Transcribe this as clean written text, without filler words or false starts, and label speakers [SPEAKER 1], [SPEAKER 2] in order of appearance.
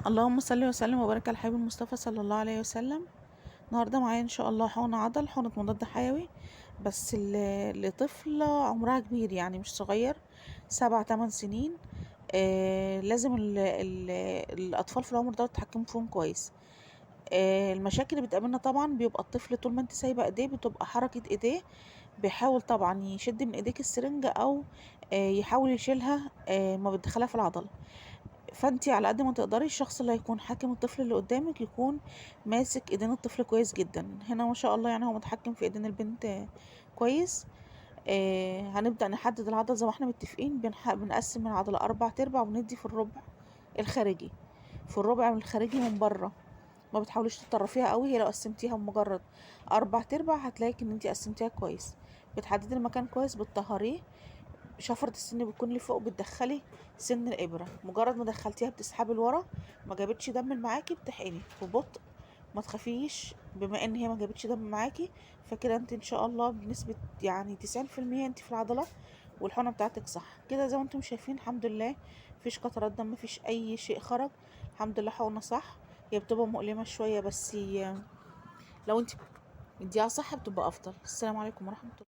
[SPEAKER 1] اللهم صل وسلم وبارك على الحبيب المصطفى صلى الله عليه وسلم. النهارده معايا ان شاء الله حقن عضل، حقنة مضاد حيوي، بس لطفلة عمرها كبير يعني مش صغير، 7 8 سنين. لازم الاطفال في العمر ده تتحكموا فيهم كويس. المشاكل اللي بتقابلنا طبعا بيبقى الطفل طول ما انت سايبه ايديه بتبقى حركة ايديه، بيحاول طبعا يشد من ايديك السرنجة او يحاول يشيلها ما بتدخلها في العضلة. فانتي على قد ما تقدري الشخص اللي هيكون حاكم الطفل اللي قدامك يكون ماسك ايدين الطفل كويس جدا. هنا ما شاء الله يعني هو متحكم في ايدين البنت كويس. هنبدأ نحدد العضلة زي ما احنا متفقين، بنقسم العضلة 4 تربع وبندي في الربع الخارجي، في الربع من الخارجي من بره. ما بتحاوليش تطرفيها قوي، هي لو قسمتيها بمجرد 4 تربع هتلاقي ان انتي قسمتيها كويس. بتحددي المكان كويس، بتطهريه. شفرة السن بتكون لفوق، بتدخلي سن الإبرة، مجرد ما دخلتيها بتسحبي لورا. ما جابتش دم معاكي بتحقني ببطء، ما تخافيش. بما ان هي ما جابتش دم معاكي فكده انت ان شاء الله بنسبة يعني 90% انت في العضلة والحقنة بتاعتك صح كده. زي ما انتم شايفين الحمد لله مفيش قطرات دم، مفيش اي شيء خرج، الحمد لله حقنة صح. هي بتبقى مؤلمة شوية بس لو انت مديها صح بتبقى افضل. السلام عليكم ورحمة الله.